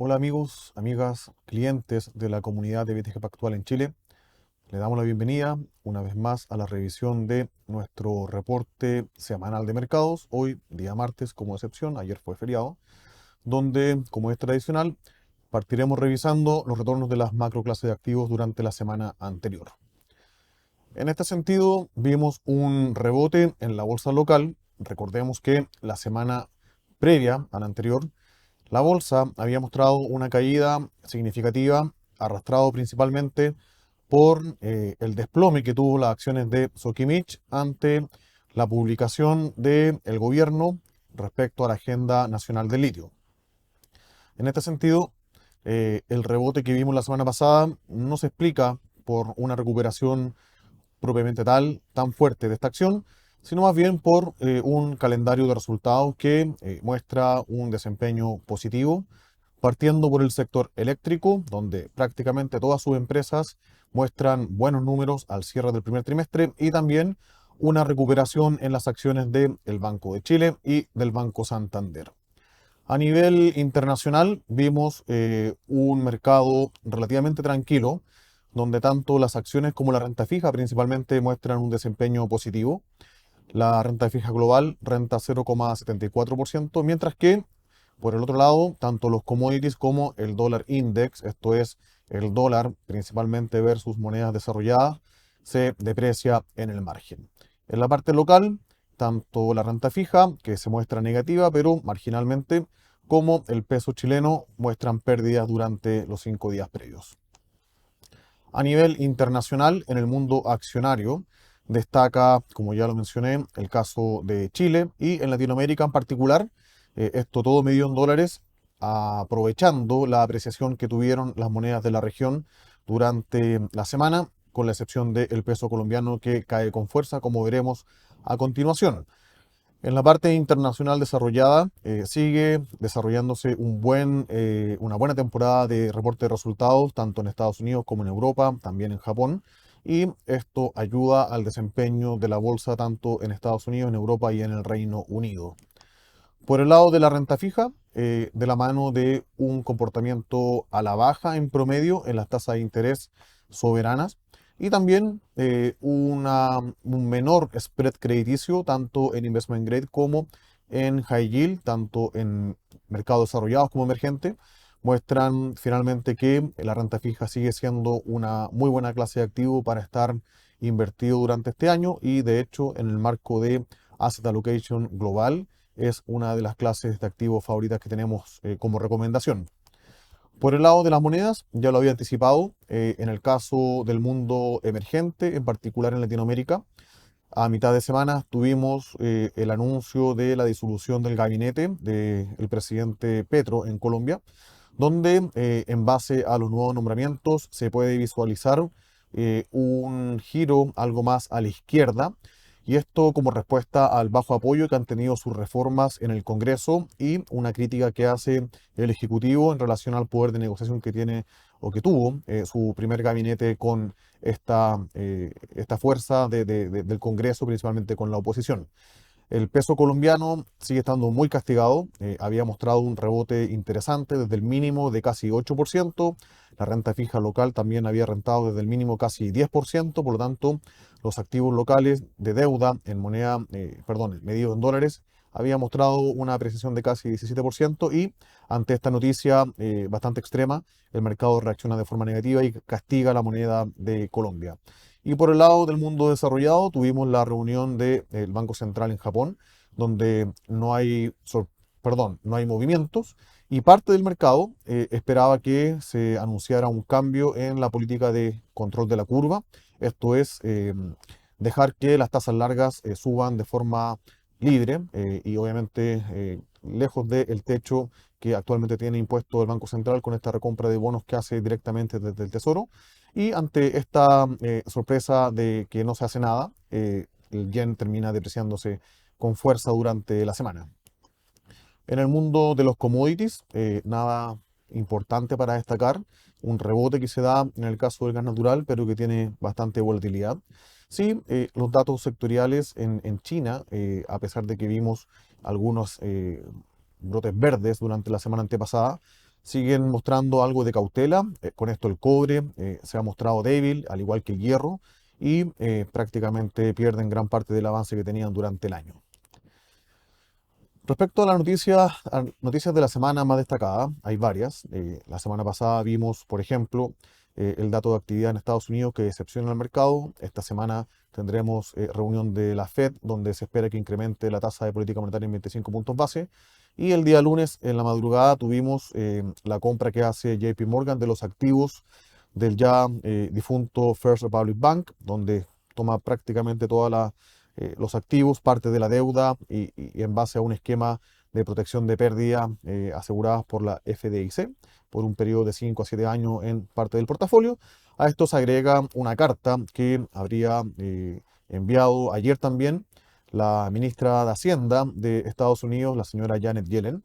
Hola amigos, amigas, clientes de la comunidad de BTG Pactual en Chile. Le damos la bienvenida una vez más a la revisión de nuestro reporte semanal de mercados. Hoy, día martes, como excepción, ayer fue feriado, donde, como es tradicional, partiremos revisando los retornos de las macro clases de activos durante la semana anterior. En este sentido, vimos un rebote en la bolsa local. Recordemos que la semana previa a la anterior, la bolsa había mostrado una caída significativa, arrastrado principalmente por el desplome que tuvo las acciones de Sokimich ante la publicación del gobierno respecto a la Agenda Nacional del Litio. En este sentido, el rebote que vimos la semana pasada no se explica por una recuperación propiamente tal, tan fuerte de esta acción, sino más bien por un calendario de resultados que muestra un desempeño positivo, partiendo por el sector eléctrico, donde prácticamente todas sus empresas muestran buenos números al cierre del primer trimestre y también una recuperación en las acciones del Banco de Chile y del Banco Santander. A nivel internacional vimos un mercado relativamente tranquilo, donde tanto las acciones como la renta fija principalmente muestran un desempeño positivo. La renta fija global renta 0,74%, mientras que, por el otro lado, tanto los commodities como el dólar index, esto es, el dólar principalmente versus monedas desarrolladas, se deprecia en el margen. En la parte local, tanto la renta fija, que se muestra negativa, pero marginalmente, como el peso chileno muestran pérdidas durante los 5 días previos. A nivel internacional, en el mundo accionario, destaca, como ya lo mencioné, el caso de Chile y en Latinoamérica en particular, esto todo medido en dólares, aprovechando la apreciación que tuvieron las monedas de la región durante la semana, con la excepción del peso colombiano que cae con fuerza, como veremos a continuación. En la parte internacional desarrollada, sigue desarrollándose una buena temporada de reporte de resultados, tanto en Estados Unidos como en Europa, también en Japón, y esto ayuda al desempeño de la bolsa tanto en Estados Unidos, en Europa y en el Reino Unido. Por el lado de la renta fija, de la mano de un comportamiento a la baja en promedio en las tasas de interés soberanas y también un menor spread crediticio tanto en investment grade como en high yield, tanto en mercados desarrollados como emergentes, muestran finalmente que la renta fija sigue siendo una muy buena clase de activo para estar invertido durante este año y de hecho en el marco de asset allocation global es una de las clases de activos favoritas que tenemos como recomendación. Por el lado de las monedas, ya lo había anticipado, en el caso del mundo emergente, en particular en Latinoamérica, a mitad de semana tuvimos el anuncio de la disolución del gabinete del presidente Petro en Colombia, donde en base a los nuevos nombramientos se puede visualizar un giro algo más a la izquierda, y esto como respuesta al bajo apoyo que han tenido sus reformas en el Congreso y una crítica que hace el Ejecutivo en relación al poder de negociación que tiene o que tuvo su primer gabinete con esta fuerza del Congreso, principalmente con la oposición. El peso colombiano sigue estando muy castigado, había mostrado un rebote interesante desde el mínimo de casi 8%, la renta fija local también había rentado desde el mínimo casi 10%, por lo tanto los activos locales de deuda en moneda, perdón, medido en dólares, había mostrado una apreciación de casi 17% y ante esta noticia bastante extrema, el mercado reacciona de forma negativa y castiga la moneda de Colombia. Y por el lado del mundo desarrollado, tuvimos la reunión del Banco Central en Japón, donde no hay movimientos, y parte del mercado esperaba que se anunciara un cambio en la política de control de la curva, esto es, dejar que las tasas largas suban de forma libre y obviamente lejos del techo que actualmente tiene impuesto el Banco Central con esta recompra de bonos que hace directamente desde el Tesoro. Y ante esta sorpresa de que no se hace nada, el yen termina depreciándose con fuerza durante la semana. En el mundo de los commodities, nada importante para destacar, un rebote que se da en el caso del gas natural, pero que tiene bastante volatilidad. Sí, los datos sectoriales en China, a pesar de que vimos algunos brotes verdes durante la semana antepasada, siguen mostrando algo de cautela. Con esto el cobre se ha mostrado débil, al igual que el hierro, y prácticamente pierden gran parte del avance que tenían durante el año. Respecto a las noticias de la semana más destacadas, hay varias. La semana pasada vimos, por ejemplo, el dato de actividad en Estados Unidos que decepciona al mercado. Esta semana tendremos reunión de la Fed, donde se espera que incremente la tasa de política monetaria en 25 puntos base. Y el día lunes, en la madrugada, tuvimos la compra que hace JP Morgan de los activos del ya difunto First Republic Bank, donde toma prácticamente toda los activos, parte de la deuda y en base a un esquema de protección de pérdida aseguradas por la FDIC por un periodo de 5 a 7 años en parte del portafolio. A esto se agrega una carta que habría enviado ayer también la ministra de Hacienda de Estados Unidos, la señora Janet Yellen,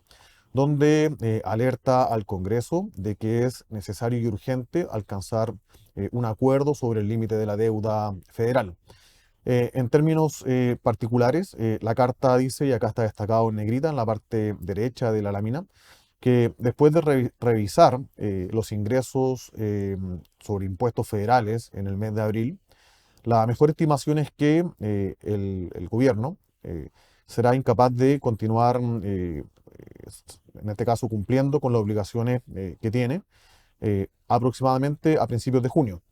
donde alerta al Congreso de que es necesario y urgente alcanzar un acuerdo sobre el límite de la deuda federal. En términos particulares, la carta dice, y acá está destacado en negrita en la parte derecha de la lámina, que después de revisar los ingresos sobre impuestos federales en el mes de abril, la mejor estimación es que el gobierno será incapaz de continuar, en este caso, cumpliendo con las obligaciones que tiene aproximadamente a principios de junio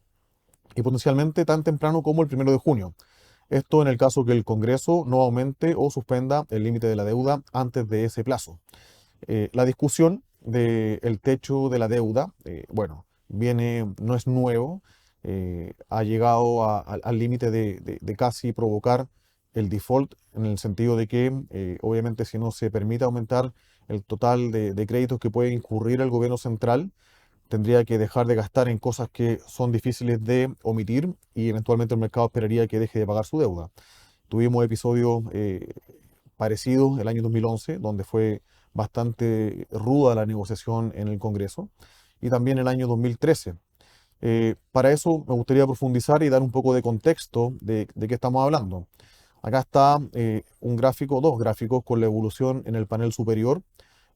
y potencialmente tan temprano como el 1 de junio. Esto en el caso que el Congreso no aumente o suspenda el límite de la deuda antes de ese plazo. La discusión del techo de la deuda, bueno, no es nuevo, ha llegado al límite de casi provocar el default, en el sentido de que, obviamente, si no se permite aumentar el total de créditos que puede incurrir el gobierno central, tendría que dejar de gastar en cosas que son difíciles de omitir y eventualmente el mercado esperaría que deje de pagar su deuda. Tuvimos episodios parecidos el año 2011, donde fue bastante ruda la negociación en el Congreso, y también el año 2013. Para eso me gustaría profundizar y dar un poco de contexto de qué estamos hablando. Acá está un gráfico, dos gráficos con la evolución en el panel superior,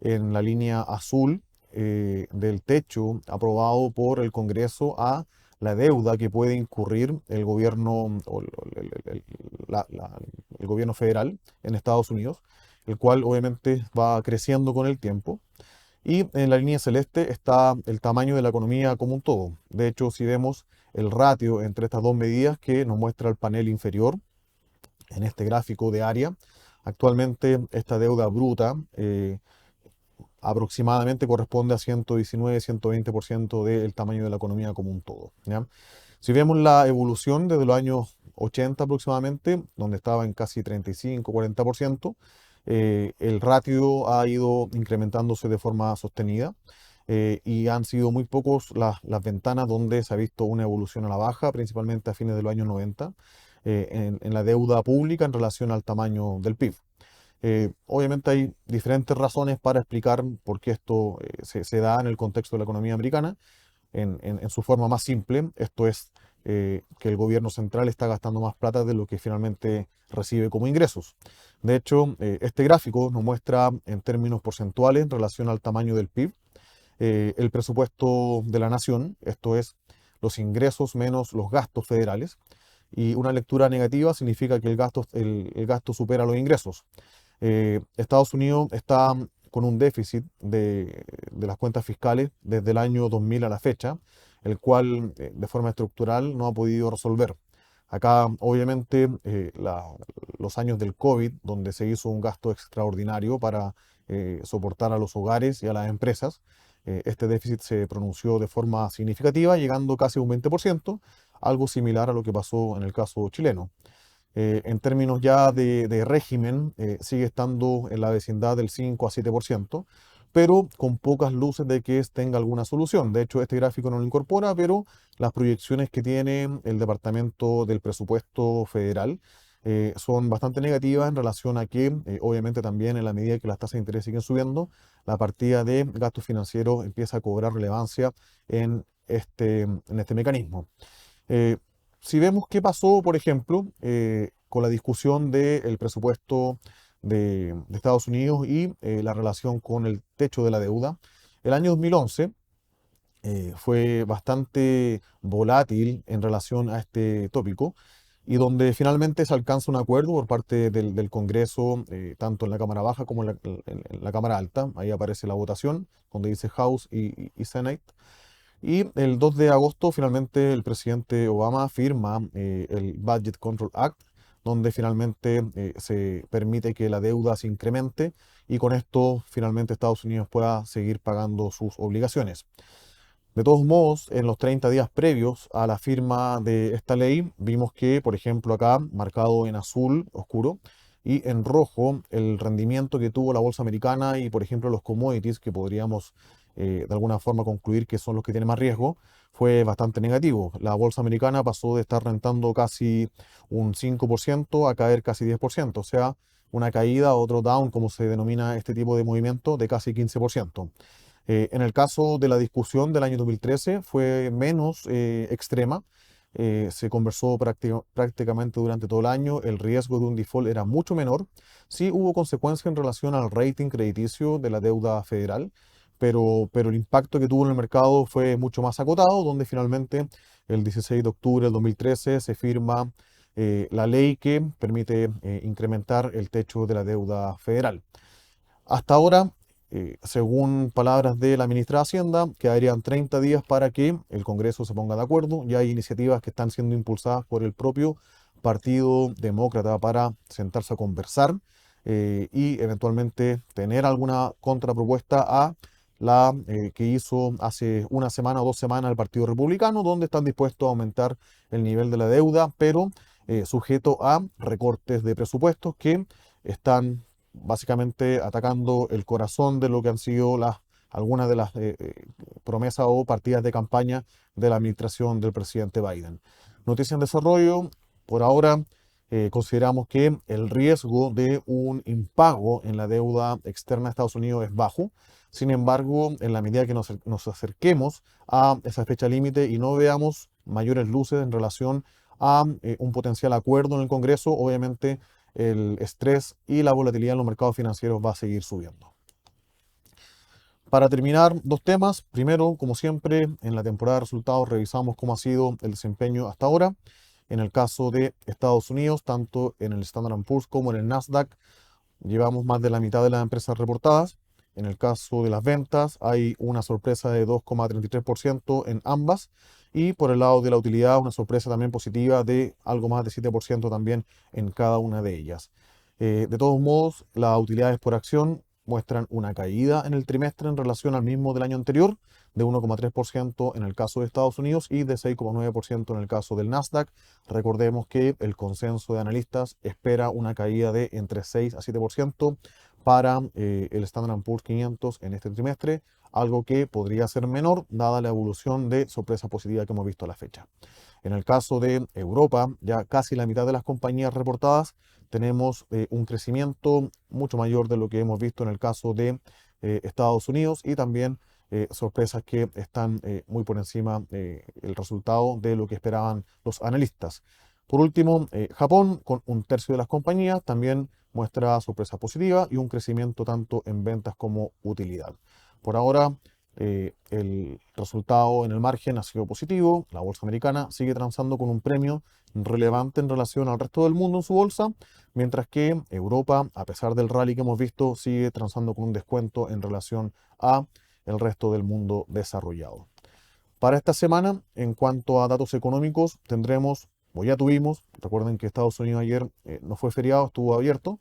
en la línea azul del techo aprobado por el Congreso a la deuda que puede incurrir el gobierno, o el gobierno federal en Estados Unidos, el cual obviamente va creciendo con el tiempo. Y en la línea celeste está el tamaño de la economía como un todo. De hecho, si vemos el ratio entre estas dos medidas que nos muestra el panel inferior en este gráfico de área, actualmente esta deuda bruta aproximadamente corresponde a 119-120% del tamaño de la economía como un todo, ¿ya? Si vemos la evolución desde los años 80 aproximadamente, donde estaba en casi 35-40%, el ratio ha ido incrementándose de forma sostenida y han sido muy pocos las ventanas donde se ha visto una evolución a la baja, principalmente a fines de los años 90, en la deuda pública en relación al tamaño del PIB. Obviamente hay diferentes razones para explicar por qué esto se da en el contexto de la economía americana. En su forma más simple, esto es que el gobierno central está gastando más plata de lo que finalmente recibe como ingresos. De hecho, este gráfico nos muestra en términos porcentuales en relación al tamaño del PIB el presupuesto de la nación, esto es los ingresos menos los gastos federales. Y una lectura negativa significa que el gasto supera los ingresos. Estados Unidos está con un déficit de las cuentas fiscales desde el año 2000 a la fecha, el cual de forma estructural no ha podido resolver. Acá, obviamente, los años del COVID, donde se hizo un gasto extraordinario para soportar a los hogares y a las empresas, este déficit se pronunció de forma significativa, llegando casi a un 20%, algo similar a lo que pasó en el caso chileno. En términos ya de régimen, sigue estando en la vecindad del 5 a 7%, pero con pocas luces de que tenga alguna solución. De hecho, este gráfico no lo incorpora, pero las proyecciones que tiene el Departamento del Presupuesto Federal son bastante negativas en relación a que, obviamente también en la medida que las tasas de interés siguen subiendo, la partida de gastos financieros empieza a cobrar relevancia en este mecanismo. Eh, si vemos qué pasó, por ejemplo, con la discusión del presupuesto de Estados Unidos y la relación con el techo de la deuda, El año 2011 fue bastante volátil en relación a este tópico y donde finalmente se alcanza un acuerdo por parte del Congreso, tanto en la Cámara Baja como en la Cámara Alta. Ahí aparece la votación, donde dice House y Senate. Y el 2 de agosto finalmente el presidente Obama firma el Budget Control Act, donde finalmente se permite que la deuda se incremente y con esto finalmente Estados Unidos pueda seguir pagando sus obligaciones. De todos modos, en los 30 días previos a la firma de esta ley, vimos que, por ejemplo, acá, marcado en azul oscuro y en rojo, el rendimiento que tuvo la bolsa americana y, por ejemplo, los commodities, que podríamos de alguna forma concluir que son los que tienen más riesgo, fue bastante negativo. La bolsa americana pasó de estar rentando casi un 5% a caer casi 10%, o sea, una caída, otro down, como se denomina este tipo de movimiento, de casi 15%. En el caso de la discusión del año 2013 fue menos extrema. Se conversó prácticamente durante todo el año. El riesgo de un default era mucho menor. Sí hubo consecuencias en relación al rating crediticio de la deuda federal, pero el impacto que tuvo en el mercado fue mucho más acotado, donde finalmente el 16 de octubre del 2013 se firma la ley que permite incrementar el techo de la deuda federal. Hasta ahora, según palabras de la ministra de Hacienda, quedarían 30 días para que el Congreso se ponga de acuerdo. Ya hay iniciativas que están siendo impulsadas por el propio Partido Demócrata para sentarse a conversar y eventualmente tener alguna contrapropuesta a la que hizo hace una semana o 2 semanas el Partido Republicano, donde están dispuestos a aumentar el nivel de la deuda, pero sujeto a recortes de presupuestos que están básicamente atacando el corazón de lo que han sido algunas de las promesas o partidas de campaña de la administración del presidente Biden. Noticia en desarrollo, por ahora consideramos que el riesgo de un impago en la deuda externa de Estados Unidos es bajo. Sin embargo, en la medida que nos acerquemos a esa fecha límite y no veamos mayores luces en relación a un potencial acuerdo en el Congreso, obviamente el estrés y la volatilidad en los mercados financieros va a seguir subiendo. Para terminar, dos temas. Primero, como siempre, en la temporada de resultados revisamos cómo ha sido el desempeño hasta ahora. En el caso de Estados Unidos, tanto en el Standard & Poor's como en el Nasdaq, llevamos más de la mitad de las empresas reportadas. En el caso de las ventas, hay una sorpresa de 2,33% en ambas. Y por el lado de la utilidad, una sorpresa también positiva de algo más de 7% también en cada una de ellas. De todos modos, las utilidades por acción muestran una caída en el trimestre en relación al mismo del año anterior, de 1,3% en el caso de Estados Unidos y de 6,9% en el caso del Nasdaq. Recordemos que el consenso de analistas espera una caída de entre 6 a 7% para el Standard & Poor's 500 en este trimestre, algo que podría ser menor dada la evolución de sorpresa positiva que hemos visto a la fecha. En el caso de Europa, ya casi la mitad de las compañías reportadas tenemos un crecimiento mucho mayor de lo que hemos visto en el caso de Estados Unidos y también sorpresas que están muy por encima del resultado de lo que esperaban los analistas. Por último, Japón, con un tercio de las compañías, también muestra sorpresa positiva y un crecimiento tanto en ventas como utilidad. Por ahora, el resultado en el margen ha sido positivo. La bolsa americana sigue transando con un premio relevante en relación al resto del mundo en su bolsa, mientras que Europa, a pesar del rally que hemos visto, sigue transando con un descuento en relación a el resto del mundo desarrollado. Para esta semana, en cuanto a datos económicos, tendremos, o ya tuvimos, recuerden que Estados Unidos ayer no fue feriado, estuvo abierto,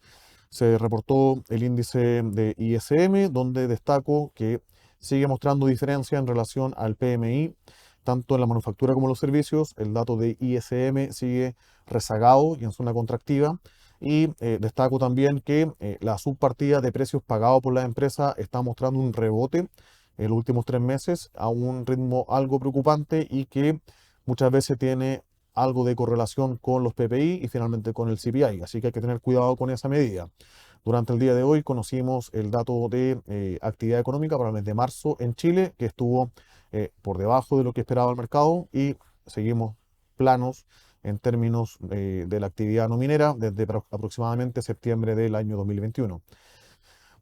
se reportó el índice de ISM, donde destaco que sigue mostrando diferencia en relación al PMI, tanto en la manufactura como en los servicios. El dato de ISM sigue rezagado y en zona contractiva. Y destaco también que la subpartida de precios pagados por la empresa está mostrando un rebote en los últimos 3 meses a un ritmo algo preocupante y que muchas veces tiene algo de correlación con los PPI y finalmente con el CPI, así que hay que tener cuidado con esa medida. Durante el día de hoy conocimos el dato de actividad económica para el mes de marzo en Chile, que estuvo por debajo de lo que esperaba el mercado y seguimos planos en términos de la actividad no minera desde aproximadamente septiembre del año 2021.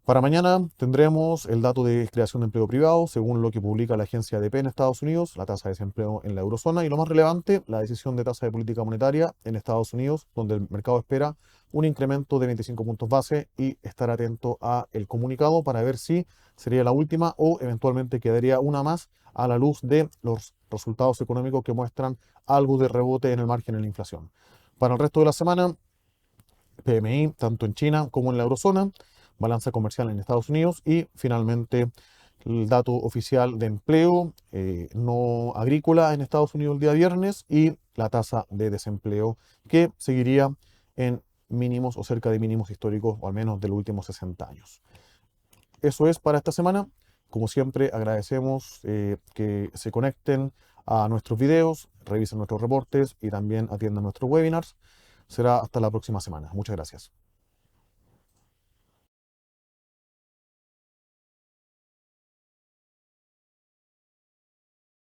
Para mañana tendremos el dato de creación de empleo privado, según lo que publica la agencia ADP en Estados Unidos, la tasa de desempleo en la eurozona y lo más relevante, la decisión de tasa de política monetaria en Estados Unidos, donde el mercado espera un incremento de 25 puntos base y estar atento a el comunicado para ver si sería la última o eventualmente quedaría una más a la luz de los resultados económicos que muestran algo de rebote en el margen en la inflación. Para el resto de la semana, PMI tanto en China como en la eurozona, balanza comercial en Estados Unidos y finalmente el dato oficial de empleo no agrícola en Estados Unidos el día viernes y la tasa de desempleo que seguiría en mínimos o cerca de mínimos históricos o al menos de los últimos 60 años. Eso es para esta semana. Como siempre, agradecemos que se conecten a nuestros videos, revisen nuestros reportes y también atiendan nuestros webinars. Será hasta la próxima semana. Muchas gracias.